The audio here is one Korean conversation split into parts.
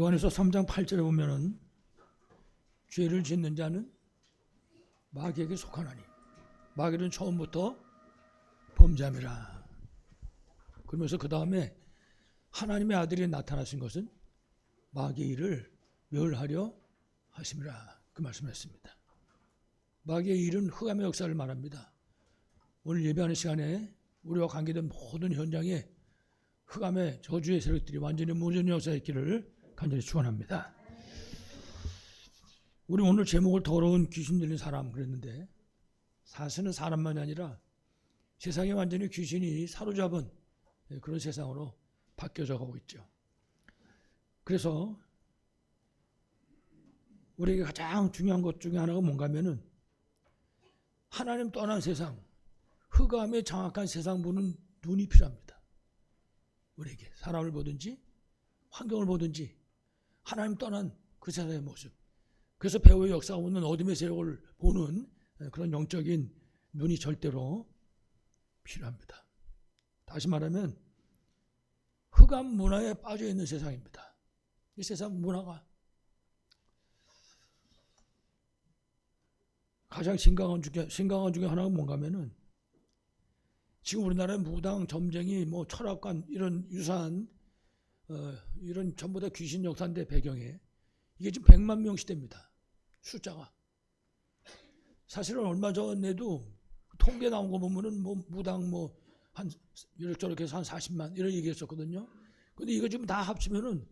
요한에서 3장 8절에 보면은 죄를 짓는 자는 마귀에게 속하나니 마귀는 처음부터 범죄함이라. 그러면서 그 다음에 하나님의 아들이 나타나신 것은 마귀의 일을 멸하려 하심이라, 그 말씀했습니다. 마귀의 일은 흑암의 역사를 말합니다. 오늘 예배하는 시간에 우리와 관계된 모든 현장에 흑암의 저주의 세력들이 완전히 무전 역사했기를 간절히 축원합니다. 우리 오늘 제목을 더러운 귀신 들린 사람 그랬는데, 사실은 사람만이 아니라 세상에 완전히 귀신이 사로잡은 그런 세상으로 바뀌어져 가고 있죠. 그래서 우리에게 가장 중요한 것 중에 하나가 뭔가 하면은 하나님 떠난 세상, 흑암의 장악한 세상 보는 눈이 필요합니다. 우리에게 사람을 보든지 환경을 보든지 하나님 떠난 그 세상의 모습, 그래서 배후의 역사가 오는 어둠의 세력을 보는 그런 영적인 눈이 절대로 필요합니다. 다시 말하면 흑암 문화에 빠져 있는 세상입니다. 이 세상 문화가 가장 심각한 중에 하나가 뭔가 하면은 지금 우리나라의 무당, 점쟁이, 뭐 철학관 이런 유사한 이런 전부 다 귀신 역사인데 배경에 이게 지금 100만 명 시대입니다. 숫자가. 사실은 얼마 전에도 통계 나온 거 보면은 뭐 무당 뭐 한 이렇게 해서 한 40만 이런 얘기했었거든요. 근데 이거 지금 다 합치면은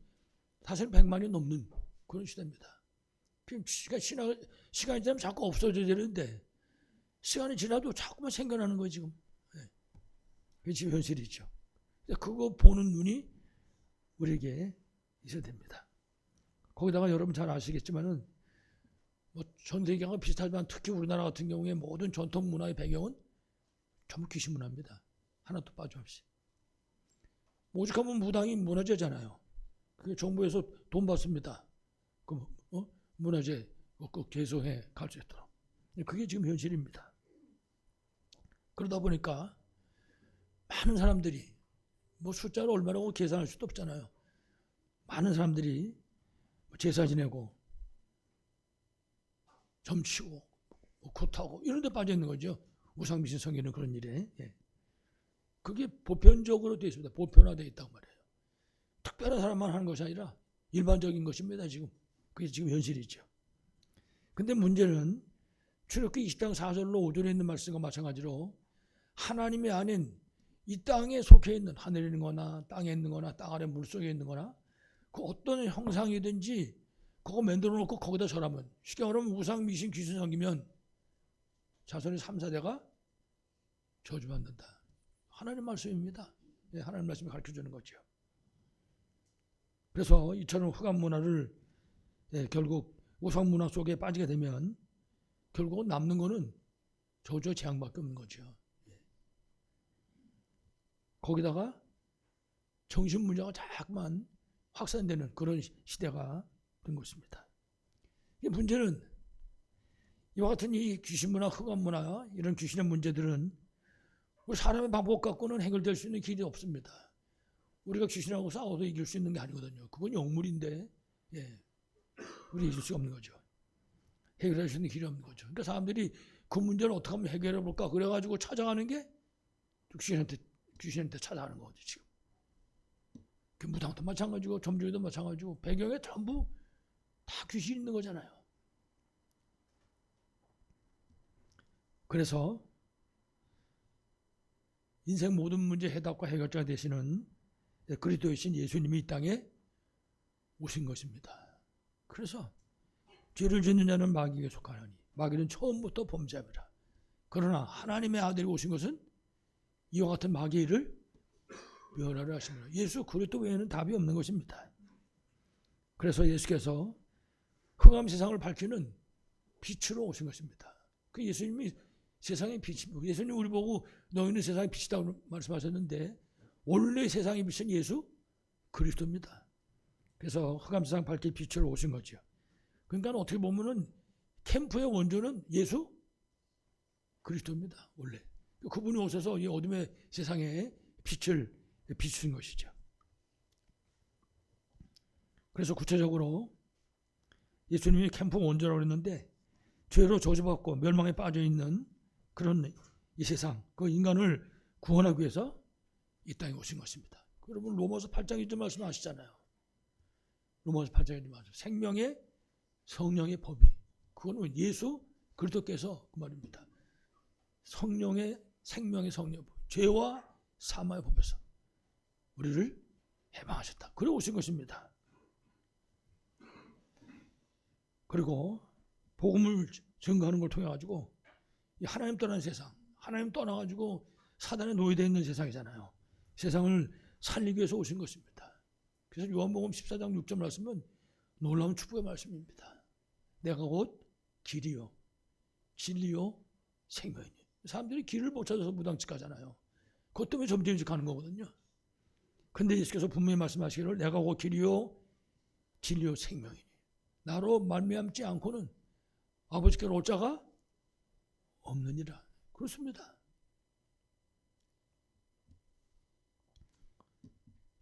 사실 100만이 넘는 그런 시대입니다. 시간이 지나면 자꾸 없어져야 되는데 시간이 지나도 자꾸만 생겨나는 거예요 지금. 그게 지금 현실이죠. 그거 보는 눈이 우리에게 있어야 됩니다. 거기다가 여러분 잘 아시겠지만은 뭐 전 세계가 비슷하지만 특히 우리나라 같은 경우에 모든 전통 문화의 배경은 전부 귀신 문화입니다. 하나도 빠짐없이. 오죽하면 무당이 문화재잖아요. 그게 정부에서 돈 받습니다. 그 문화재 꼭 개성해 갈 수 있도록. 그게 지금 현실입니다. 그러다 보니까 많은 사람들이 뭐 숫자를 얼마라고 계산할 수도 없잖아요. 많은 사람들이 제사 지내고 점치고 굿하고 이런 데 빠져 있는 거죠. 우상미신 섬기는 그런 일에. 그게 보편적으로 되어 있습니다. 보편화되어 있다고 말해요. 특별한 사람만 하는 것이 아니라 일반적인 것입니다. 지금 그게 지금 현실이죠. 근데 문제는 출애굽기 20장 4절로 5절에 있는 말씀과 마찬가지로 하나님이 아닌 이 땅에 속해 있는 하늘에 있는 거나 땅에 있는 거나 땅 아래 물속에 있는 거나 그 어떤 형상이든지 그거 만들어 놓고 거기다 절하면, 쉽게 말하면 우상, 미신, 귀신 섬기면 자손의 3, 4대가 저주받는다. 하나님 말씀입니다. 하나님 말씀이 가르쳐주는 거죠. 그래서 이처럼 흑암 문화를 결국 우상 문화 속에 빠지게 되면 결국은 남는 거는 저주와 재앙밖에 없는 거죠. 거기다가 정신 문제가 자꾸만 확산되는 그런 시대가 된 것입니다. 문제는 이와 같은 이 귀신 문화, 흑암 문화, 이런 귀신의 문제들은 우리 사람의 방법 갖고는 해결될 수 있는 길이 없습니다. 우리가 귀신하고 싸워도 이길 수 있는 게 아니거든요. 그건 영물인데 우리 이길 수 없는 거죠. 해결할 수 있는 길이 없는 거죠. 그러니까 사람들이 그 문제를 어떻게 하면 해결해 볼까 그래가지고 찾아가는 게 귀신한테 찾아가는 거거든요. 지금 그 무당도 마찬가지고 점주도 마찬가지고 배경에 전부 다 귀신이 있는 거잖아요. 그래서 인생 모든 문제 해답과 해결자가 되시는 그리스도이신 예수님이 이 땅에 오신 것입니다. 그래서 죄를 짓는 자는 마귀에게 속하나니 마귀는 처음부터 범죄함이라. 그러나 하나님의 아들이 오신 것은 이와 같은 마귀의 일을 멸하려 하십니다. 예수 그리스도 외에는 답이 없는 것입니다. 그래서 예수께서 흑암 세상을 밝히는 빛으로 오신 것입니다. 그 예수님이 세상의 빛입니다. 예수님 우리 보고 너희는 세상의 빛이라고 말씀하셨는데 원래 세상의 빛은 예수 그리스도입니다. 그래서 흑암 세상 밝힐 빛으로 오신 거죠. 그러니까 어떻게 보면은 캠프의 원조는 예수 그리스도입니다. 원래 그분이 오셔서 이 어둠의 세상에 빛을 비추신 것이죠. 그래서 구체적으로 예수님이 캠프 원조라고 그랬는데 죄로 저주받고 멸망에 빠져 있는 그런 이 세상, 그 인간을 구원하기 위해서 이 땅에 오신 것입니다. 여러분 로마서 8장 1절 말씀 아시잖아요. 로마서 8장 1절 말씀. 생명의 성령의 법이, 그거는 예수 그리스도께서 그 말입니다. 성령의 생명의 성령 법, 죄와 사망의 법에서 우리를 해방하셨다. 그래 오신 것입니다. 그리고 복음을 증거하는 걸 통해 가지고 이 하나님 떠난 세상, 하나님 떠나가지고 사단에 노예되어 있는 세상이잖아요. 세상을 살리기 위해서 오신 것입니다. 그래서 요한복음 14장 6절 말씀은 놀라운 축복의 말씀입니다. 내가 곧 길이요 진리요 생명이니. 사람들이 길을 못 찾아서 무당집 가잖아요. 그것 때문에 점점씩 가는 거거든요. 그런데 예수께서 분명히 말씀하시기를 내가 곧 길이요 진리요 생명이니. 나로 말미암지 않고는 아버지께로 올 자가 없느니라. 그렇습니다.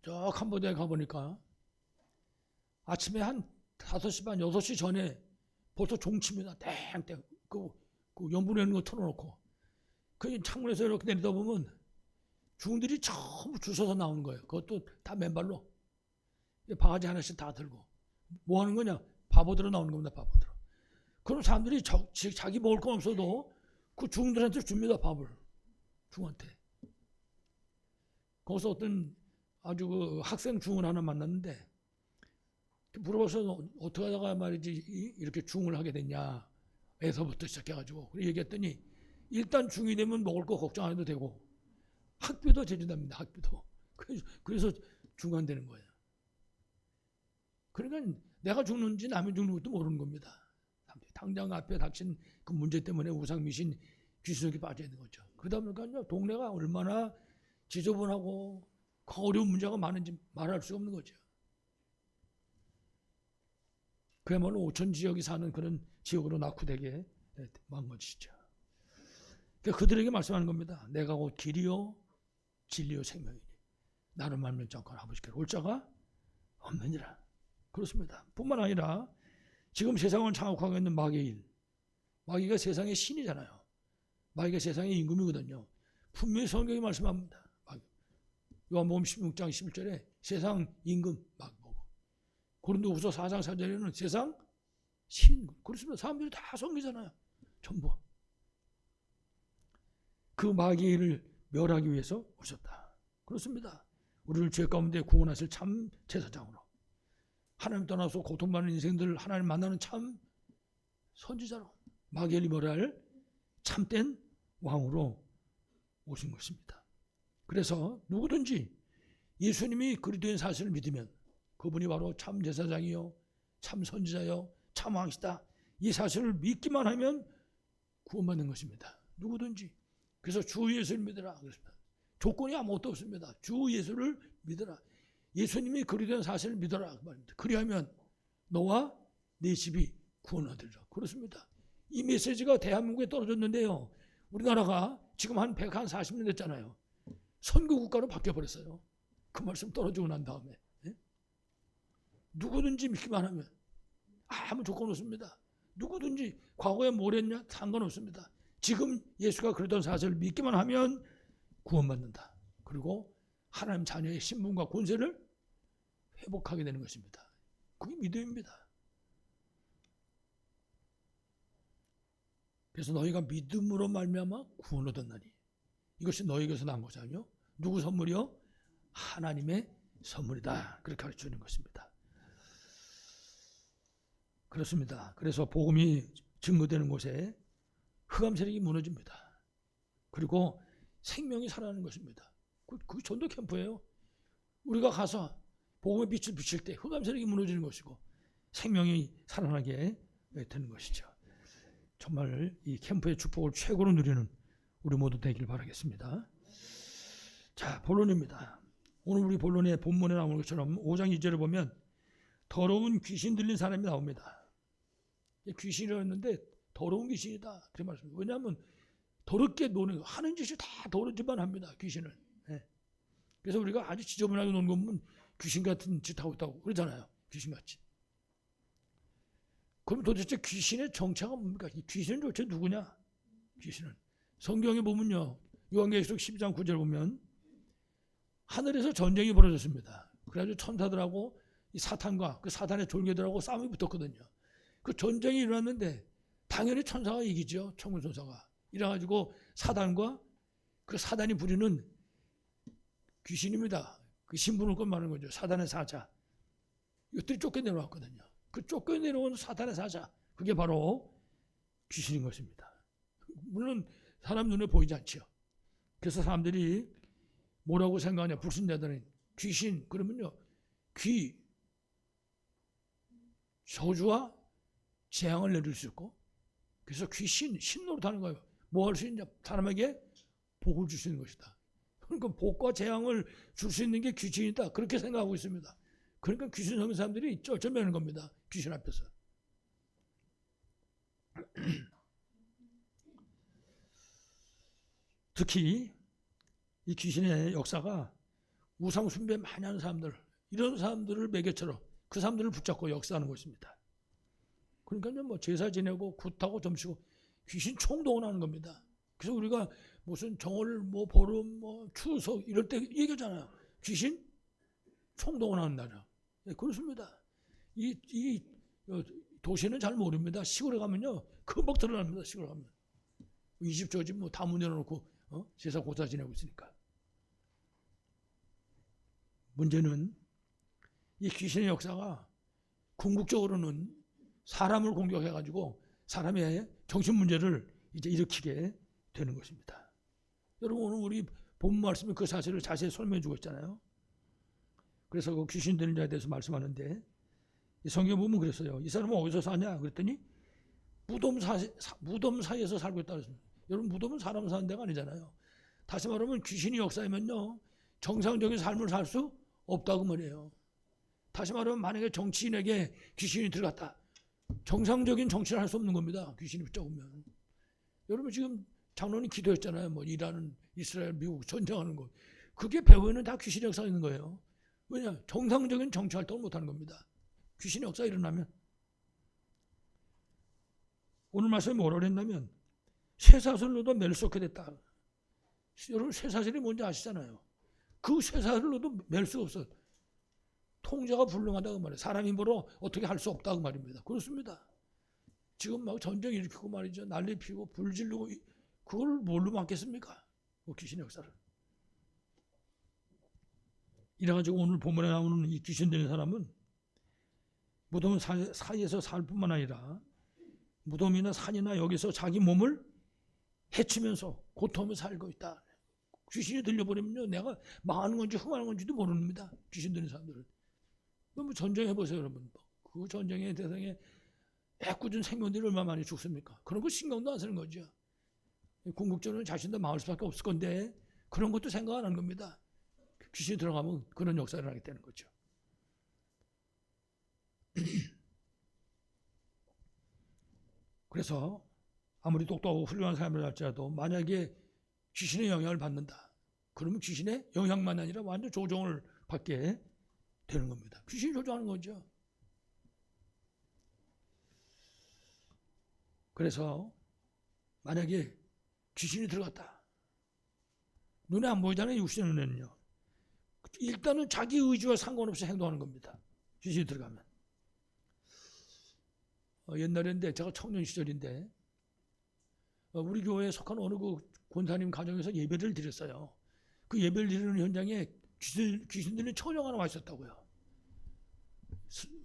저 캄보디아에 가보니까 아침에 한 5시 반, 6시 전에 벌써 종칩니다. 땡땡. 그 연분에 있는 거 틀어놓고. 그 창문에서 이렇게 내려다보면 중들이 전부 줄 서서 나오는 거예요. 그것도 다 맨발로. 바가지 하나씩 다 들고. 뭐 하는 거냐? 바보들어 나오는 겁니다. 바보들어. 그럼 사람들이 자기 먹을 건 없어도 그 중들한테 줍니다. 밥을. 중한테. 거기서 어떤 아주 그 학생 중을 하나 만났는데 물어봐서 어떻게 하다가 말이지 이렇게 중을 하게 됐냐. 에서부터 시작해가지고 얘기했더니 일단 중이 되면 먹을 거 걱정 안 해도 되고 학비도 제준답니다. 학비도. 그래서 중간 되는 거예요. 그러니까 내가 죽는지 남이 죽는 것도 모르는 겁니다. 당장 앞에 닥친 그 문제 때문에 우상미신 귀신속에 빠져 있는 거죠. 그러다 보니까 동네가 얼마나 지저분하고 어려운 문제가 많은지 말할 수 없는 거죠. 그야말로 5천 지역이 사는 그런 지역으로 낙후되게 망가지죠. 그러니까 그들에게 말씀하는 겁니다. 내가 곧 길이요 진리요 생명이니 나를 말미암지 않고 아버지께로 올 자가 없느니라. 그렇습니다. 뿐만 아니라 지금 세상을 장악하고 있는 마귀의 일, 마귀가 세상의 신이잖아요. 마귀가 세상의 임금이거든요. 분명히 성경이 말씀합니다. 요한복음 16장 11절에 세상 임금 마귀고, 고린도후서 4장 4절에는 세상 신. 그렇습니다. 사람들이 다 섬기잖아요. 전부. 그 마귀의 일을 멸하기 위해서 오셨다. 그렇습니다. 우리를 죄 가운데 구원하실 참 제사장으로, 하나님 떠나서 고통받는 인생들을 하나님 만나는 참 선지자로, 마귀를 멸할 참된 왕으로 오신 것입니다. 그래서 누구든지 예수님이 그리스도인 사실을 믿으면 그분이 바로 참 제사장이요 참 선지자요 참 왕이시다, 이 사실을 믿기만 하면 구원받는 것입니다. 누구든지. 그래서 주 예수를 믿으라 그랬습니다. 조건이 아무것도 없습니다. 주 예수를 믿으라. 예수님이 그리스도인 사실을 믿어라 그 말입니다. 그리하면 너와 네 집이 구원을 얻으리라. 그렇습니다. 이 메시지가 대한민국에 떨어졌는데요, 우리나라가 지금 한 140년 됐잖아요. 선교국가로 바뀌어버렸어요. 그 말씀 떨어지고 난 다음에. 누구든지 믿기만 하면 아무 조건 없습니다. 누구든지 과거에 뭘 했냐 상관없습니다. 지금 예수가 그랬던 사실을 믿기만 하면 구원받는다. 그리고 하나님 자녀의 신분과 권세를 회복하게 되는 것입니다. 그게 믿음입니다. 그래서 너희가 믿음으로 말미암아 구원을 얻었나니 이것이 너희에게서 난 것이 아니요 누구 선물이요? 하나님의 선물이다. 그렇게 가르쳐주는 것입니다. 그렇습니다. 그래서 복음이 증거되는 곳에 흑암 세력이 무너집니다. 그리고 생명이 살아나는 것입니다. 그게 전도 캠프예요. 우리가 가서 복음의 빛을 비칠 때 흑암 세력이 무너지는 것이고 생명이 살아나게 되는 것이죠. 정말 이 캠프의 축복을 최고로 누리는 우리 모두 되길 바라겠습니다. 자, 본론입니다. 오늘 우리 본론의 본문에 나오는 것처럼 5장 2절을 보면 더러운 귀신 들린 사람이 나옵니다. 귀신이었는데 더러운 귀신이다. 그런 말씀입니다. 왜냐하면 더럽게 노는, 하는 짓이 다 더럽지만 합니다. 귀신을. 그래서 우리가 아주 지저분하게 노는 거 보면 귀신 같은 짓 하고 있다고 그러잖아요. 귀신같이. 그럼 도대체 귀신의 정체가 뭡니까? 이 귀신은 도대체 누구냐? 귀신은 성경에 보면요, 요한계시록 12장 9절 보면 하늘에서 전쟁이 벌어졌습니다. 그래가지고 천사들하고 이 사탄과 그 사탄의 졸개들하고 싸움이 붙었거든요. 그 전쟁이 일어났는데 당연히 천사가 이기죠. 천군천사가. 이래가지고 사단과 그 사단이 부리는 귀신입니다. 그 신분을 말하는 거죠. 사단의 사자. 이것들이 쫓겨내려왔거든요. 그 쫓겨내려온 사단의 사자, 그게 바로 귀신인 것입니다. 물론 사람 눈에 보이지 않죠. 그래서 사람들이 뭐라고 생각하냐, 불신자들은 귀신 그러면요, 귀 저주와 재앙을 내릴 수 있고, 그래서 귀신 신노릇하는 거예요. 뭐 할 수 있냐, 사람에게 복을 줄 수 있는 것이다. 그러니까 복과 재앙을 줄 수 있는 게 귀신이다, 그렇게 생각하고 있습니다. 그러니까 귀신 섬긴 사람들이 쩔쩔매는 겁니다. 귀신 앞에서. 특히 이 귀신의 역사가 우상 숭배 많이 하는 사람들, 이런 사람들을 매개처럼 그 사람들을 붙잡고 역사하는 것입니다. 그러니까 뭐 제사 지내고 굿하고 점치고 귀신 총동원하는 겁니다. 그래서 우리가 무슨 정월, 뭐 보름, 뭐 추석 이럴 때 얘기하잖아요. 귀신 총동원하는 날이야. 네, 그렇습니다. 이 도시는 잘 모릅니다. 시골에 가면요, 금방 드러납니다. 시골에 가면 20조지 뭐 다 문 열어놓고 제사 고사 지내고 있으니까. 문제는 이 귀신의 역사가 궁극적으로는 사람을 공격해가지고 사람의 정신 문제를 이제 일으키게 되는 것입니다. 여러분, 오늘 우리 본 말씀에 그 사실을 자세히 설명해주고 있잖아요. 그래서 그 귀신 들린 자에 대해서 말씀하는데, 이 성경 보면 그랬어요. 이 사람은 어디서 사냐 그랬더니 무덤 사이에서 살고 있다 그랬습니다. 여러분, 무덤은 사람 사는 데가 아니잖아요. 다시 말하면 귀신이 역사하면요, 정상적인 삶을 살 수 없다고 말이에요. 다시 말하면 만약에 정치인에게 귀신이 들어갔다, 정상적인 정치를 할 수 없는 겁니다. 귀신이 붙잡으면. 여러분, 지금 장로님 기도했잖아요. 뭐 이라는 이스라엘, 미국 전쟁하는 거. 그게 배후에는 다 귀신의 역사가 있는 거예요. 왜냐? 정상적인 정치 활동을 못하는 겁니다. 귀신의 역사가 일어나면. 오늘 말씀에 뭐라고 했냐면 쇠사슬로도 멜 수 없게 됐다. 여러분, 쇠사슬이 뭔지 아시잖아요. 그 쇠사슬로도 멜 수가 없어. 통제가 불능하다고 말이에요. 사람 힘으로 어떻게 할 수 없다고 말입니다. 그렇습니다. 지금 막 전쟁 일으키고 말이죠. 난리 피고 불 지르고, 그걸 뭘로 막겠습니까? 그 귀신의 역사를. 이래가지고 오늘 본문에 나오는 이 귀신 들린 사람은 무덤 사이에서 살 뿐만 아니라 무덤이나 산이나 여기서 자기 몸을 해치면서 고통하며 살고 있다. 귀신이 들려버리면요, 내가 망하는 건지 흥하는 건지도 모릅니다. 귀신 들린 사람들은. 뭐 전쟁해보세요, 여러분. 그 전쟁의 대상에 애꿎은 생명들이 얼마나 많이 죽습니까? 그런 거 신경도 안 쓰는 거죠. 궁극적으로는 자신도 망할 수밖에 없을 건데 그런 것도 생각 안 하는 겁니다. 귀신이 들어가면 그런 역사를 하게 되는 거죠. 그래서 아무리 똑똑하고 훌륭한 사람을 할지라도 만약에 귀신의 영향을 받는다, 그러면 귀신의 영향만 아니라 완전 조종을 받게 되는 겁니다. 귀신이 조종하는 거죠. 그래서 만약에 귀신이 들어갔다, 눈에 안 보이잖아요. 육신의 눈에는요. 일단은 자기 의지와 상관없이 행동하는 겁니다. 귀신이 들어가면. 옛날인데, 제가 청년 시절인데 우리 교회에 속한 어느 그 권사님 가정에서 예배를 드렸어요. 그 예배를 드리는 현장에 귀신들이 천영 하나 와 있었다고요.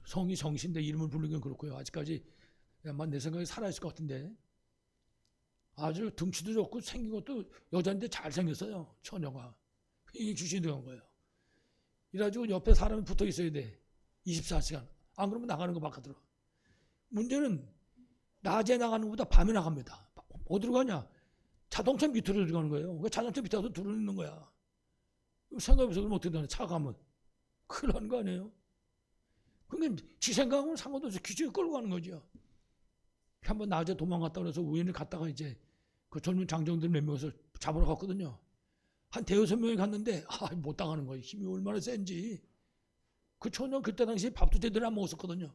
성이 정신데 이름을 부르기는 그렇고요. 아직까지 아마 내 생각에 살아있을 것 같은데, 아주 등치도 좋고 생긴 것도 여자인데 잘생겼어요. 처녀가. 이게 귀신이 들어간 거예요. 이래가지고 옆에 사람이 붙어 있어야 돼. 24시간. 안 그러면 나가는 거 바깥으로. 문제는 낮에 나가는 것보다 밤에 나갑니다. 어디로 가냐? 자동차 밑으로 들어가는 거예요. 그 자동차 밑에 가서 들어있는 거야. 생각해보세요. 그럼 어떻게 되나? 차 가면. 큰일 나는 거 아니에요? 그러니까 지 생각하고는 상관없이 귀신이 끌고 가는 거죠. 한번 낮에 도망갔다 그래서 우연히 갔다가 이제 그 젊은 장정들 몇 명에서 잡으러 갔거든요. 한 대여섯 명이 갔는데 못 당하는 거예요. 힘이 얼마나 센지. 그 초년 그때 당시에 밥도 제대로 안 먹었었거든요.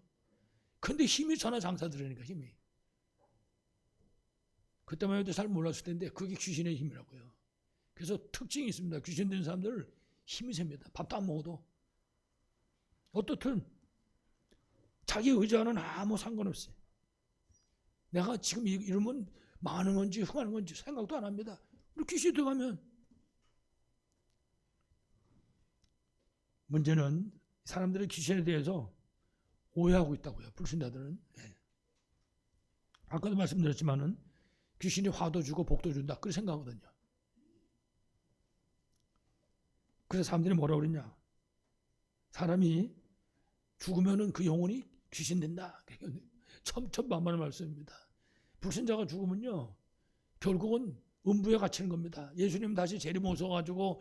근데 힘이 천하장사들으니까 힘이. 그때만 해도 잘 몰랐을 텐데 그게 귀신의 힘이라고요. 그래서 특징이 있습니다. 귀신 든 사람들 힘이 셉니다. 밥도 안 먹어도. 어떻든 자기 의지와는 아무 상관없어요. 내가 지금 이러면 많은 건지 흥하는 건지 생각도 안 합니다. 우리 귀신이 들어가면. 문제는 사람들이 귀신에 대해서 오해하고 있다고요. 불신자들은. 예. 아까도 말씀드렸지만은 귀신이 화도 주고 복도 준다. 그렇게 생각하거든요. 그래서 사람들이 뭐라고 그러냐. 사람이 죽으면은 그 영혼이 귀신 된다. 천만만의 말씀입니다. 불신자가 죽으면요. 결국은 음부에 갇히는 겁니다. 예수님 다시 재림오셔가지고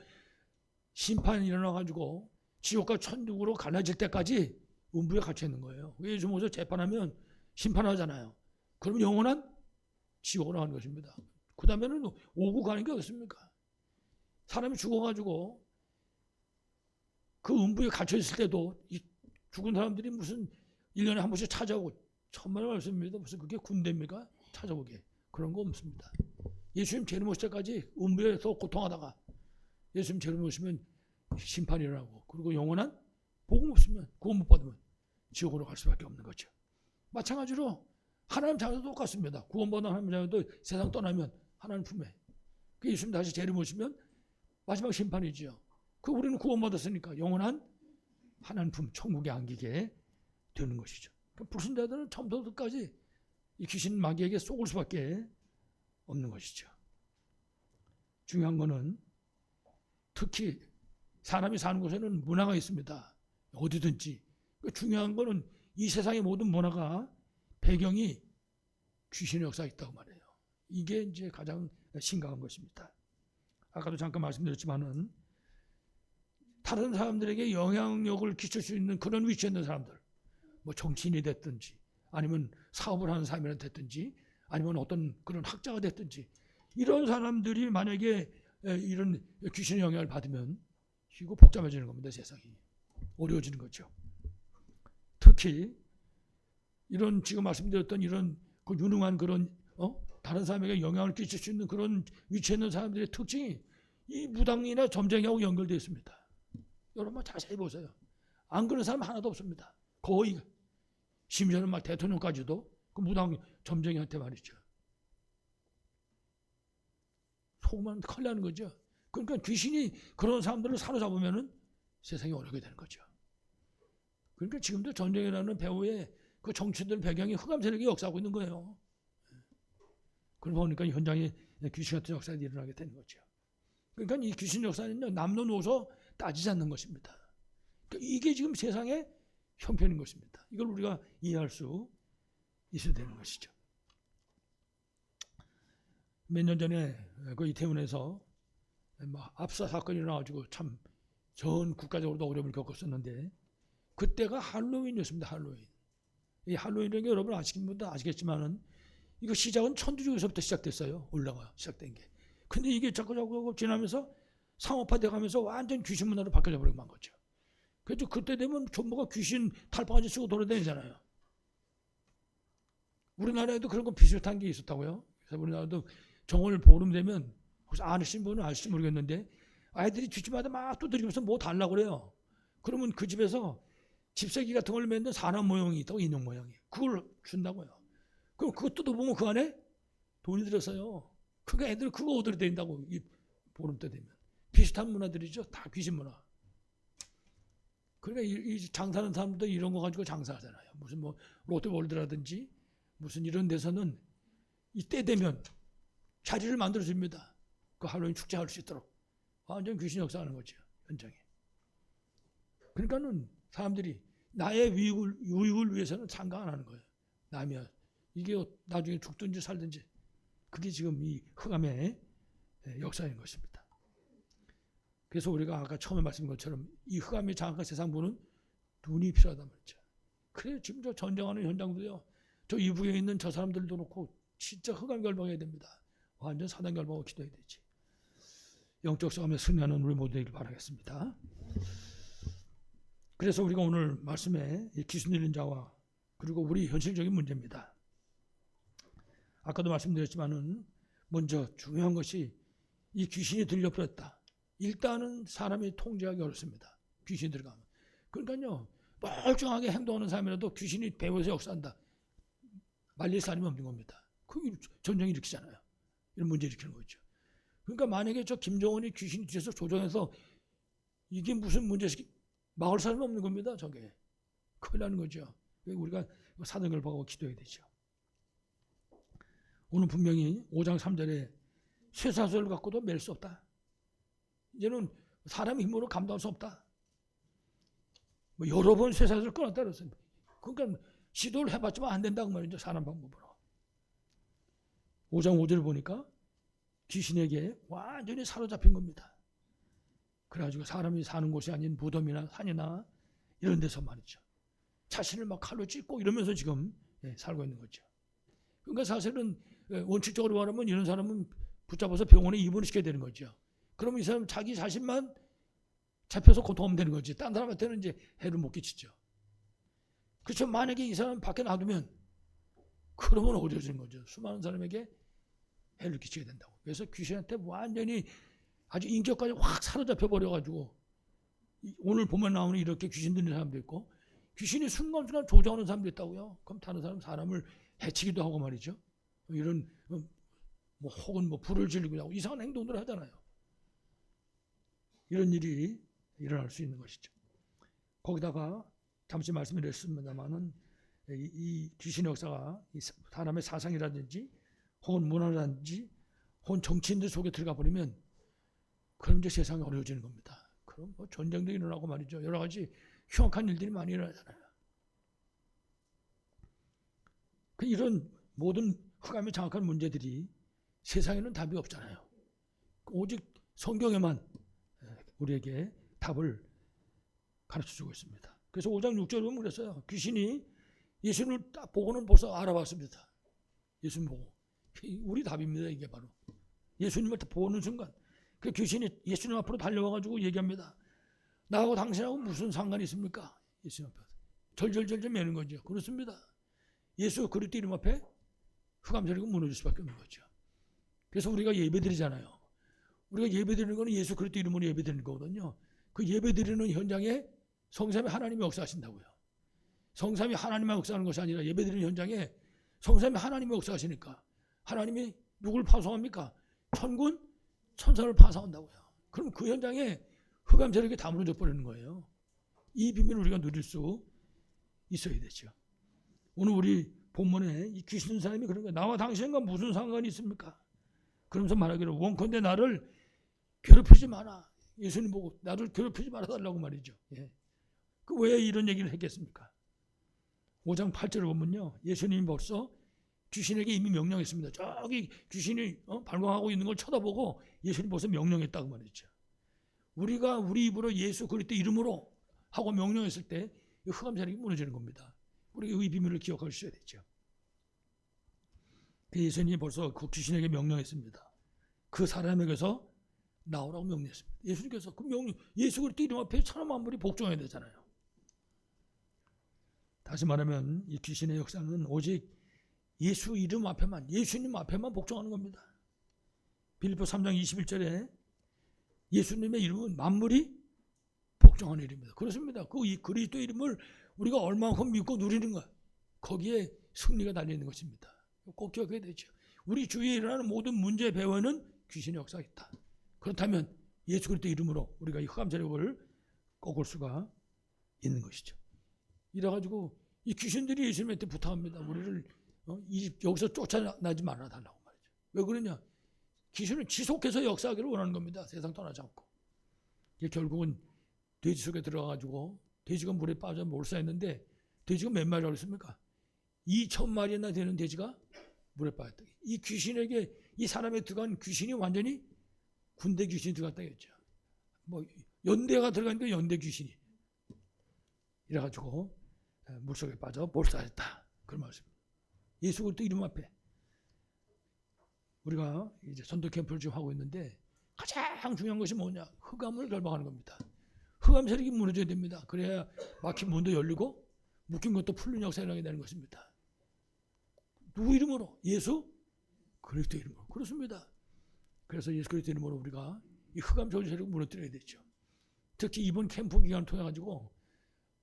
심판이 일어나가지고 지옥과 천국으로 갈라질 때까지 음부에 갇혀 있는 거예요. 예수 모셔 재판하면 심판하잖아요. 그럼 영원한 지옥으로 가는 것입니다. 그 다음에는 오고 가는 게 어떻습니까? 사람이 죽어가지고 그 음부에 갇혀 있을 때도 이 죽은 사람들이 무슨 1년에 한 번씩 찾아오고 천만의 말씀입니다. 무슨 그게 군대입니까? 찾아오게. 그런 거 없습니다. 예수님 재림 오실 때까지 음부에서 고통하다가 예수님 재림 오시면 심판이 일어나고 그리고 영원한 복음 없으면 구원 못 받으면 지옥으로 갈 수밖에 없는 거죠. 마찬가지로 하나님 자녀도 똑같습니다. 구원받은 하나님 자녀도 세상 떠나면 하나님 품에 그 예수님 다시 재림 오시면 마지막 심판이죠. 그 우리는 구원받았으니까 영원한 하나님 품 천국에 안기게 되는 것이죠. 그러니까 불신자들은 처음부터 끝까지 이 귀신 마귀에게 속을 수밖에 없는 것이죠. 중요한 거는 특히 사람이 사는 곳에는 문화가 있습니다. 어디든지. 중요한 거는 이 세상의 모든 문화가 배경이 귀신의 역사가 있다고 말해요. 이게 이제 가장 심각한 것입니다. 아까도 잠깐 말씀드렸지만은 다른 사람들에게 영향력을 끼칠 수 있는 그런 위치에 있는 사람들, 뭐 정치인이 됐든지 아니면 사업을 하는 사람이 됐든지 아니면 어떤 그런 학자가 됐든지 이런 사람들이 만약에 이런 귀신의 영향을 받으면 이거 복잡해지는 겁니다. 세상이 어려워지는 거죠. 특히 이런 지금 말씀드렸던 이런 그 유능한 그런 다른 사람에게 영향을 끼칠 수 있는 그런 위치에 있는 사람들의 특징이 이 무당이나 점쟁이하고 연결되어 있습니다. 여러분 자세히 보세요. 안 그런 사람 하나도 없습니다. 거의 심지어는 막 대통령까지도 그 무당 점쟁이한테 말이죠. 속으면 큰일 나는 거죠. 그러니까 귀신이 그런 사람들을 사로잡으면은 세상이 어렵게 되는 거죠. 그러니까 지금도 전쟁이라는 배우의 그 정치들 배경이 흑암 세력이 역사하고 있는 거예요. 그러고 보니까 현장에 귀신 같은 역사가 일어나게 되는 거죠. 그러니까 이 귀신 역사는요, 남녀노소 따지지 않는 것입니다. 그러니까 이게 지금 세상의 형편인 것입니다. 이걸 우리가 이해할 수 있어야 되는 것이죠. 몇 년 전에 그 이태원에서 압사 사건이 일어나가지고 참 전 국가적으로도 어려움을 겪었었는데 그때가 할로윈이었습니다. 할로윈. 이 할로윈이라는 게 여러분 아시는 분도 아시겠지만은 이거 시작은 천주교에서부터 시작됐어요. 올라가 시작된 게. 근데 이게 자꾸 지나면서 상업화돼 가면서 완전 귀신 문화로 바뀌어 버리고 만 거죠. 그래서 그때 되면 전부가 귀신 탈바가지 쓰고 돌아다니잖아요. 우리나라에도 그런 거 비슷한 게 있었다고요. 그래서 우리나라도 정월 보름 되면 혹시 아시는 분은 아실지 모르겠는데 아이들이 뒷집마다 막 두드리면서 뭐 달라고 그래요. 그러면 그 집에서 집세기 같은 걸 맨날 사람 모형이 있다고 인형 모양이. 그걸 준다고요. 그럼 그거 뜯어보면 그 안에 돈이 들었어요. 그러니까 애들 그거 얻으려 된다고 이 보름 때 되면. 비슷한 문화들이죠. 다 귀신 문화. 그러니까 이 장사하는 사람들도 이런 거 가지고 장사하잖아요. 무슨 뭐 롯데월드라든지 무슨 이런 데서는 이때 되면 자리를 만들어줍니다. 그 할로윈 축제할 수 있도록. 완전 귀신 역사하는 거죠. 현장에. 그러니까는 사람들이 나의 유익을 위해서는 상관 안 하는 거예요. 남이야. 이게 나중에 죽든지 살든지. 그게 지금 이 흑암의 역사인 것입니다. 그래서 우리가 아까 처음에 말씀드린 것처럼 이 흑암의 장악한 세상 보는 눈이 필요하단 말이죠. 그래요. 지금 저 전쟁하는 현장도요. 저 이북에 있는 저 사람들도 그렇고 진짜 흑암 결방해야 됩니다. 완전 사단 결방하고 기도해야 되지. 영적 싸움에 승리하는 우리 모두 되길 바라겠습니다. 그래서 우리가 오늘 말씀에 이 귀신 들린 자와 그리고 우리 현실적인 문제입니다. 아까도 말씀드렸지만은 먼저 중요한 것이 이 귀신이 들려버렸다. 일단은 사람이 통제하기 어렵습니다. 귀신이 들어가면. 그러니까요, 멀쩡하게 행동하는 사람이라도 귀신이 배후에서 역사한다. 말릴 사람이 없는 겁니다. 그 전쟁 일으키잖아요. 이런 문제 일으키는 거죠. 그러니까 만약에 저 김정은이 귀신이 뒤에서 조정해서 이게 무슨 문제지 막을 사람이 없는 겁니다. 저게 큰일 나는 거죠. 우리가 사등을 보고 기도해야 되죠. 오늘 분명히 5장 3절에 쇠사슬을 갖고도 맬 수 없다. 이제는 사람의 힘으로 감당할 수 없다. 뭐 여러 번 쇠사슬을 끊었다 그랬습니다. 그러니까 시도를 해봤지만 안 된다고 말이죠. 사람 방법으로. 5장 5절을 보니까 귀신에게 완전히 사로잡힌 겁니다. 그래가지고 사람이 사는 곳이 아닌 무덤이나 산이나 이런 데서 말이죠. 자신을 막 칼로 찢고 이러면서 지금 살고 있는 거죠. 그러니까 사실은 원칙적으로 말하면 이런 사람은 붙잡아서 병원에 입원시켜야 되는 거죠. 그러면 이 사람은 자기 자신만 잡혀서 고통하면 되는 거지. 딴 사람한테는 이제 해를 못 끼치죠. 그렇죠. 만약에 이 사람 밖에 놔두면 그러면 어려워지는 거죠. 수많은 사람에게 해를 끼치게 된다고. 그래서 귀신한테 완전히 아주 인격까지 확 사로잡혀 버려가지고 오늘 보면 나오는 이렇게 귀신 들리는 사람도 있고 귀신이 순간순간 조정하는 사람도 있다고요. 그럼 다른 사람을 해치기도 하고 말이죠. 이런 뭐 혹은 뭐 불을 지르고 하고 이상한 행동들을 하잖아요. 이런 일이 일어날 수 있는 것이죠. 거기다가 잠시 말씀을 드렸습니다만은 이 귀신의 역사가 사람의 사상이라든지 혹은 문화라든지 혹은 정치인들 속에 들어가 버리면 그럼 이제 세상이 어려워지는 겁니다. 그럼 뭐 전쟁도 일어나고 말이죠. 여러 가지 흉악한 일들이 많이 일어나잖아요. 이런 모든 흑암이 장악한 문제들이 세상에는 답이 없잖아요. 오직 성경에만 우리에게 답을 가르쳐주고 있습니다. 그래서 5장 6절에 보면 그랬어요. 귀신이 예수님을 딱 보고는 벌써 알아봤습니다. 예수님 보고. 우리 답입니다. 이게 바로. 예수님을 딱 보는 순간 그 귀신이 예수님 앞으로 달려와가지고 얘기합니다. 나하고 당신하고 무슨 상관이 있습니까? 예수님 앞에 절절절절 매는 거죠. 그렇습니다. 예수 그리스도 이름 앞에 흑암세력은 무너질 수밖에 없는 거죠. 그래서 우리가 예배드리잖아요. 우리가 예배드리는 거는 예수 그리스도 이름으로 예배드리는 거거든요. 그 예배드리는 현장에 성삼위 하나님이 역사하신다고요. 성삼위 하나님만 역사하는 것이 아니라 예배드리는 현장에 성삼위 하나님이 역사하시니까 하나님이 누굴 파송합니까? 천군, 천사를 파송한다고요. 그럼 그 현장에 흑암세력이 다 무너져 버리는 거예요. 이 비밀을 우리가 누릴 수 있어야 되죠. 오늘 우리 본문에 이 귀신 사람이 그런 거예요. 나와 당신과 무슨 상관이 있습니까? 그러면서 말하기를 원컨대 나를 괴롭히지 마라. 예수님 보고 나를 괴롭히지 말아달라고 말이죠. 예. 그 왜 이런 얘기를 했겠습니까? 5장 8절을 보면요. 예수님이 벌써 귀신에게 이미 명령했습니다. 저기 귀신이 발광하고 있는 걸 쳐다보고 예수님 벌써 명령했다고 말이죠. 우리가 우리 입으로 예수 그리스도 이름으로 하고 명령했을 때 흑암세력이 무너지는 겁니다. 우리가 이 비밀을 기억할 수 있어야 되죠. 예수님이 벌써 그 귀신에게 명령했습니다. 그 사람에게서 나오라고 명령했습니다. 예수님께서 그 명령, 예수 그리스도 이름 앞에 천하 만물이 복종해야 되잖아요. 다시 말하면 이 귀신의 역사는 오직 예수 이름 앞에만, 예수님 앞에만 복종하는 겁니다. 빌립보 3장 21절에 예수님의 이름은 만물이 복종하는 이름입니다. 그렇습니다. 그 이 그리스도 이름을 우리가 얼마만큼 믿고 누리는가, 거기에 승리가 달려있는 것입니다. 꼭 기억해야 되죠. 우리 주위에 일어나는 모든 문제 배후에는 귀신의 역사가 있다. 그렇다면 예수 그리스도 이름으로 우리가 이 흑암 세력을 꺾을 수가 있는 것이죠. 이래가지고 이 귀신들이 예수님한테 부탁합니다. 우리를 여기서 쫓아나지 말아달라고 말이죠. 왜 그러냐? 귀신은 지속해서 역사하기를 원하는 겁니다. 세상 떠나지 않고. 이게 결국은 돼지 속에 들어가가지고 돼지가 물에 빠져 몰사했는데 돼지가 몇 마리라고 했습니까? 2,000마리나 되는 돼지가 물에 빠졌다. 이 귀신에게, 이 사람에 들어간 귀신이 완전히 군대 귀신이 들어갔다 했죠. 뭐 연대가 들어가니까 연대 귀신이 이래가지고 물속에 빠져 몰사했다. 그런 말씀입니다. 예수 그리스도 이름 앞에 우리가 이제 전도 캠프를 지금 하고 있는데 가장 중요한 것이 뭐냐? 흑암을 결박하는 겁니다. 흑암 세력이 무너져야 됩니다. 그래야 막힌 문도 열리고 묶인 것도 풀린 역사가 일어나게 되는 것입니다. 누구 이름으로? 예수 그리스도 이름으로. 그렇습니다. 그래서 예수 그리스도 이름으로 우리가 이 흑암 저주 세력을 무너뜨려야 되죠. 특히 이번 캠프 기간을 통해 가지고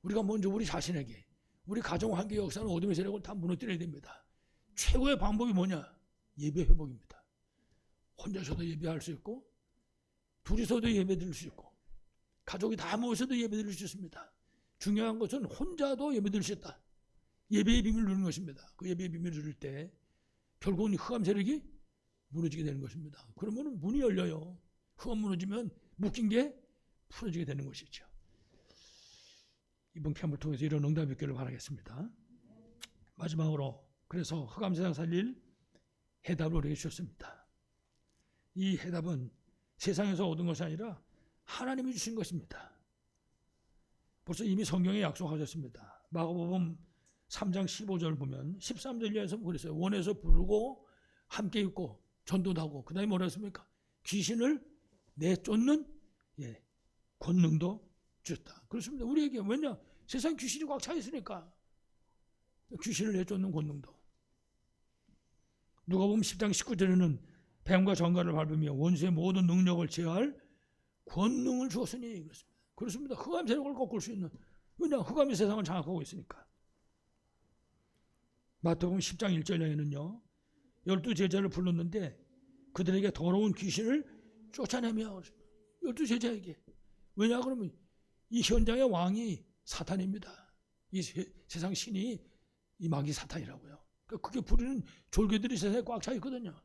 우리가 먼저 우리 자신에게, 우리 가정 환경 역사는 어둠의 세력을 다 무너뜨려야 됩니다. 최고의 방법이 뭐냐? 예배 회복입니다. 혼자서도 예배할 수 있고, 둘이서도 예배 드릴 수 있고, 가족이 다 모여서도 예배 드릴 수 있습니다. 중요한 것은 혼자도 예배 드릴 수 있다. 예배의 비밀을 누리는 것입니다. 그 예배의 비밀을 누릴 때 결국은 흑암 세력이 무너지게 되는 것입니다. 그러면 문이 열려요. 흑암 무너지면 묶인 게 풀어지게 되는 것이죠. 이번 캠프를 통해서 이런 응답이 있기를 바라겠습니다. 마지막으로 그래서 흑암 세상 살릴 해답을 우리에게 주셨습니다. 이 해답은 세상에서 얻은 것이 아니라 하나님이 주신 것입니다. 벌써 이미 성경에 약속하셨습니다. 마가복음 3장 15절 보면 13절 이하에서 그랬어요. 원에서 부르고 함께 있고 전도도 하고 그 다음에 뭐라 했습니까? 귀신을 내쫓는 권능도 주셨다. 그렇습니다. 우리에게 왜냐? 세상 귀신이 꽉 차 있으니까 귀신을 내쫓는 권능도. 누가복음 10장 19절에는 뱀과 정갈을 밟으며 원수의 모든 능력을 제어할 권능을 주었으니 그렇습니다. 그렇습니다. 흑암 세력을 꺾을 수 있는, 왜냐? 흑암이 세상을 장악하고 있으니까. 마태복음 10장 1절에는요 12제자를 불렀는데 그들에게 더러운 귀신을 쫓아내며 12제자에게. 왜냐? 그러면 이 현장의 왕이 사탄입니다. 이 세상 신이 이 마귀 사탄이라고요. 그게 부리는 졸개들이 세상에 꽉 차 있거든요.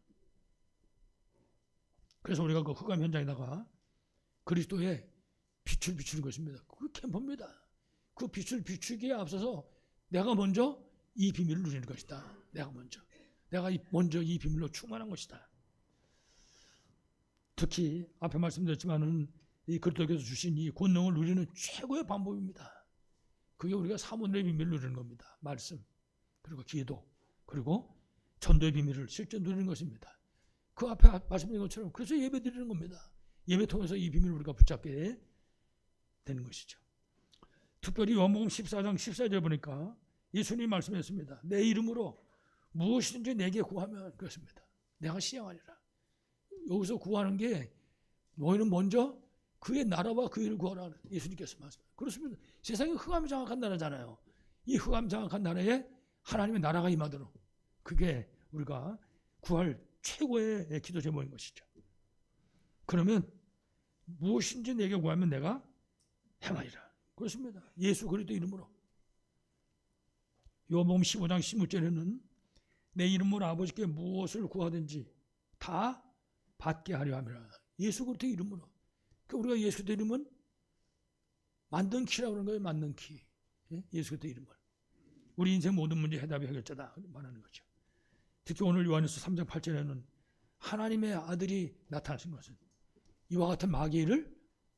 그래서 우리가 그 흑암 현장에다가 그리스도의 빛을 비추는 것입니다. 그 캠프입니다. 그 빛을 비추기에 앞서서 내가 먼저 이 비밀을 누리는 것이다. 내가 먼저 이 비밀로 충만한 것이다. 특히 앞에 말씀드렸지만은 이 그리스도께서 주신 이 권능을 누리는 최고의 방법입니다. 그게 우리가 사모님의 비밀을 누리는 겁니다. 말씀, 그리고 기도, 그리고 전도의 비밀을 실제 누리는 것입니다. 그 앞에 말씀드린 것처럼 그래서 예배 드리는 겁니다. 예배 통해서 이 비밀을 우리가 붙잡게 되는 것이죠. 특별히 요한복음 14장 14절 보니까 예수님이 말씀했습니다. 내 이름으로 무엇이든지 내게 구하면 그렇습니다. 내가 시행하리라. 여기서 구하는 게 너희는 먼저 그의 나라와 그 일을 구하라. 예수님께서 말씀하셨습니다. 그렇습니다. 세상이 흑암이 장악한 나라잖아요. 이 흑암 장악한 나라에 하나님의 나라가 임하도록 그게 우리가 구할 최고의 기도 제목인 것이죠. 그러면 무엇인지 내게 구하면 내가 행하리라. 그렇습니다. 예수 그리스도 이름으로. 요한복음 15장 16절에는 내 이름으로 아버지께 무엇을 구하든지 다 받게 하려 함이라. 예수 그리스도 이름으로. 우리가 예수 그리스도 이름은 만든 키라고 하는 거예요. 만든 키. 예수 그리스도 이름을. 우리 인생 모든 문제 해답의 해결자다 말하는 거죠. 특히 오늘 요한일서 3장 8절에는 하나님의 아들이 나타나신 것은 이와 같은 마귀를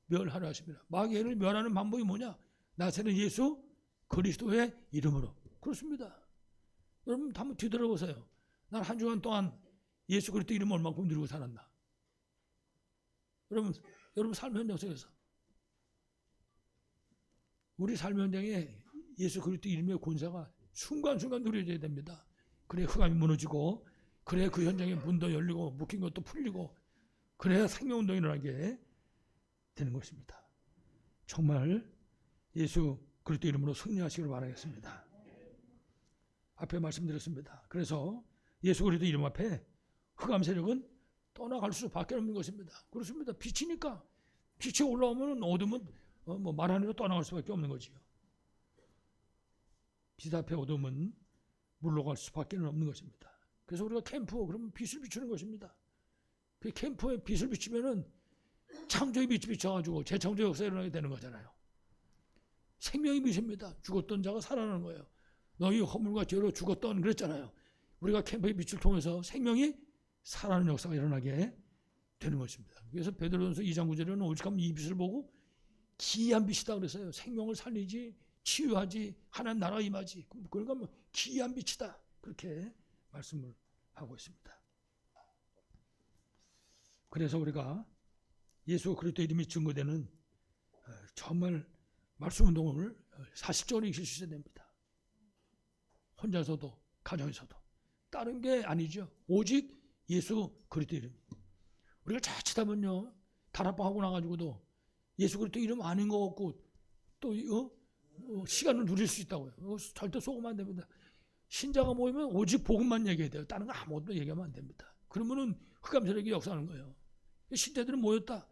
멸하려 하십니다. 마귀를 멸하는 방법이 뭐냐? 나사렛 예수 그리스도의 이름으로. 그렇습니다. 여러분 한번 뒤돌아보세요. 난 한 주간 동안 예수 그리스도 이름을 얼마큼 누리고 살았나? 여러분 삶 현장 속에서 우리 삶 현장에 예수 그리스도 이름의 권세가 순간순간 누려져야 됩니다. 그래 흑암이 무너지고 그래 그 현장에 문도 열리고 묶인 것도 풀리고 그래야 생명운동이 일어나게 되는 것입니다. 정말 예수 그리스도 이름으로 승리하시기를 바라겠습니다. 앞에 말씀드렸습니다. 그래서 예수 그리스도 이름 앞에 흑암 세력은 떠나갈 수밖에 없는 것입니다. 그렇습니다. 빛이니까 빛이 올라오면 어둠은 말하는 대로 떠나갈 수밖에 없는 거지요. 빛 앞에 어둠은 물러갈 수밖에 없는 것입니다. 그래서 우리가 캠프 그러면 빛을 비추는 것입니다. 그 캠프에 빛을 비추면은 창조의 빛이 비춰가지고 재창조 역사가 일어나게 되는 거잖아요. 생명이 빛입니다. 죽었던 자가 살아나는 거예요. 너희 허물과 죄로 죽었던 그랬잖아요. 우리가 캠프의 빛을 통해서 생명이 살아나는 역사가 일어나게 되는 것입니다. 그래서 베드로전서 2장 9절에는 오직하면 이 빛을 보고 기이한 빛이다 그랬어요. 생명을 살리지 치유하지 하나님 나라가 임하지. 그러니까 뭐 기이한 빛이다. 그렇게 말씀을 하고 있습니다. 그래서 우리가 예수 그리스도 이름이 증거되는 정말 말씀 운동을 사실적으로 익힐 수 있어야 됩니다. 혼자서도 가정에서도 다른 게 아니죠. 오직 예수 그리스도 이름. 우리가 자칫하면요 다락방 하고 나가지고도 예수 그리스도 이름 아닌 것 같고 또 시간을 누릴 수 있다고요. 절대 속으면 안 됩니다. 신자가 모이면 오직 복음만 얘기해야 돼요. 다른 거 아무것도 얘기하면 안 됩니다. 그러면은 흑암 세력이 역사하는 거예요. 신자들은 모였다.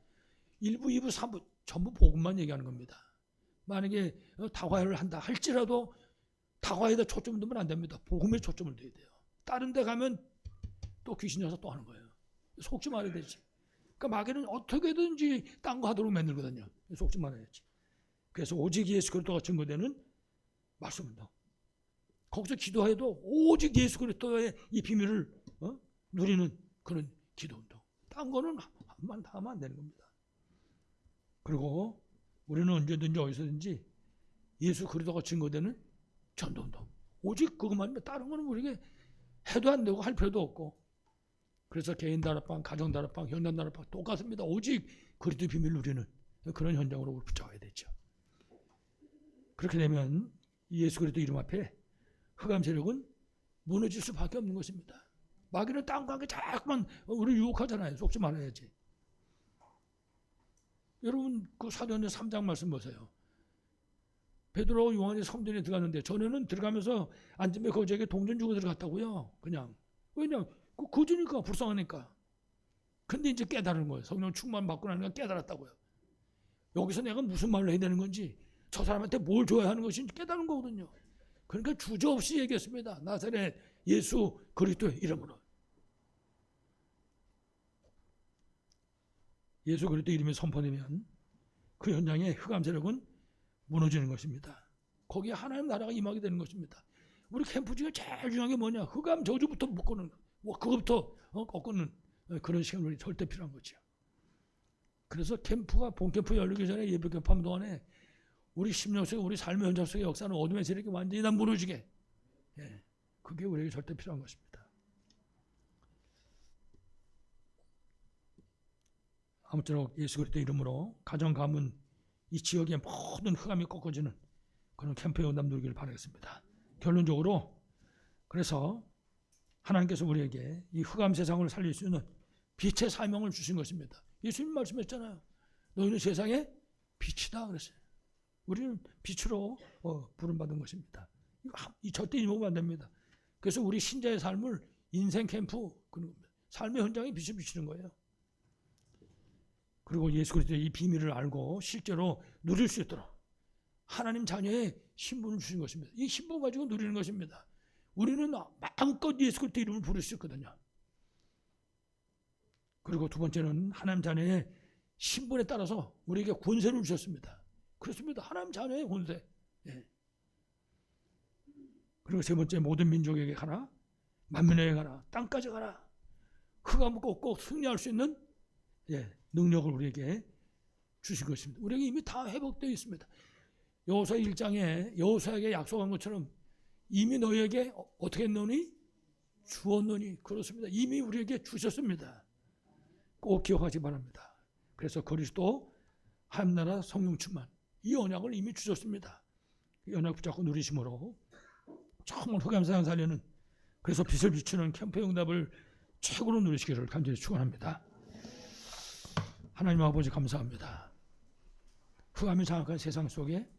1부, 2부, 3부 전부 복음만 얘기하는 겁니다. 만약에 다과회를 한다 할지라도 다과회에다 초점을 두면 안 됩니다. 복음에 초점을 둬야 돼요. 다른 데 가면 또 귀신 녀석 또 하는 거예요. 속지 말아야 되지. 그러니까 마귀는 어떻게든지 딴 거 하도록 만들거든요. 속지 말아야지. 그래서 오직 예수 그리스도가 증거되는 말씀입니다. 거기서 기도해도 오직 예수 그리스도의 이 비밀을 누리는 그런 기도운동. 딴 거는 하면 안 되는 겁니다. 그리고 우리는 언제든지 어디서든지 예수 그리스도가 증거되는 전도운동. 오직 그것만 다른 거는 우리에게 해도 안 되고 할 필요도 없고. 그래서 개인 다락방, 가정 다락방, 현단 다락방 똑같습니다. 오직 그리스도 비밀을 누리는 그런 현장으로 붙잡아야 되죠. 그렇게 되면 예수 그리스도 이름 앞에 흑암 세력은 무너질 수밖에 없는 것입니다. 마귀는 딴 관계 자꾸만 우리 유혹하잖아요. 속지 말아야지. 여러분 그 사도행전 3장 말씀 보세요. 베드로와 요한이 성전에 들어갔는데 전에는 들어가면서 앉으면 거기에 동전 주고 들어갔다고요. 그냥 왜냐 거지니까 불쌍하니까. 근데 이제 깨달은 거예요. 성령 충만 받고 나니까 깨달았다고요. 여기서 내가 무슨 말을 해야 되는 건지 저 사람한테 뭘 줘야 하는 것인지 깨달은 거거든요. 그러니까 주저없이 얘기했습니다. 나사렛 예수 그리스도의 이름으로. 예수 그리스도 이름이 선포되면 그 현장에 흑암 세력은 무너지는 것입니다. 거기에 하나님 나라가 임하게 되는 것입니다. 우리 캠프 중에 제일 중요한 게 뭐냐? 흑암 저주부터 묶어놓는, 그것부터 꺾는 그런 시간이 절대 필요한 거죠. 그래서 캠프가 본캠프 열리기 전에 예배 캠프 하는 동안에 우리 심령 속에 우리 삶의 현장 속의 역사는 어둠의 세력이 완전히 다 무너지게, 그게 우리에게 절대 필요한 것입니다. 아무쪼록 예수 그리스도 이름으로 가정 가문 이 지역의 모든 흑암이 꺾어지는 그런 캠프의 응답 누리기를 바라겠습니다. 결론적으로 그래서 하나님께서 우리에게 이 흑암 세상을 살릴 수 있는 빛의 사명을 주신 것입니다. 예수님 말씀했잖아요. 너희는 세상의 빛이다 그랬어요. 우리는 빛으로 부름받은 것입니다. 이 절대 잊으면 안 됩니다. 그래서 우리 신자의 삶을 인생 캠프, 삶의 현장에 빛을 비치는 거예요. 그리고 예수 그리스도의 이 비밀을 알고 실제로 누릴 수 있도록 하나님 자녀의 신분을 주신 것입니다. 이 신분 가지고 누리는 것입니다. 우리는 마음껏 예수 그리스도 이름을 부를 수 있거든요. 그리고 두 번째는 하나님 자녀의 신분에 따라서 우리에게 권세를 주셨습니다. 그렇습니다. 하나님 자녀의 권세. 그리고 세 번째, 모든 민족에게 가라, 만민에게 가라, 땅까지 가라. 흑암을 꺾고 승리할 수 있는 능력을 우리에게 주신 것입니다. 우리에게 이미 다 회복되어 있습니다. 여호수아 1장에 여호수아에게 약속한 것처럼 이미 너희에게 어떻게 했노니? 주었노니. 그렇습니다. 이미 우리에게 주셨습니다. 꼭 기억하시 바랍니다. 그래서 그리스도 하나님 성령 충만 이 언약을 이미 주셨습니다. 이 언약 붙잡고 누리심으로 정말 흑암 세상 살려는, 그래서 빛을 비추는 캠프 응답을 최고로 누리시기를 간절히 축원합니다. 하나님 아버지 감사합니다. 흑암이 장악한 세상 속에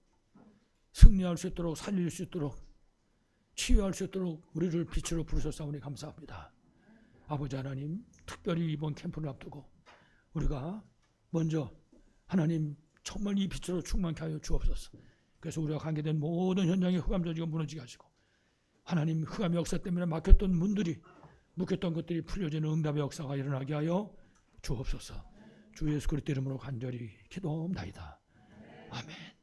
승리할 수 있도록, 살릴 수 있도록, 치유할 수 있도록 우리를 빛으로 부르셨사오니 감사합니다. 아버지 하나님, 특별히 이번 캠프를 앞두고 우리가 먼저 하나님 정말 이 빛으로 충만케 하여 주옵소서. 그래서 우리가 관계된 모든 현장의 흑암 저주가 무너지게 하시고 하나님 흑암의 역사 때문에 막혔던 문들이, 묶였던 것들이 풀려지는 응답의 역사가 일어나게 하여 주옵소서. 주 예수 그리스도 이름으로 간절히 기도합니다. 아멘.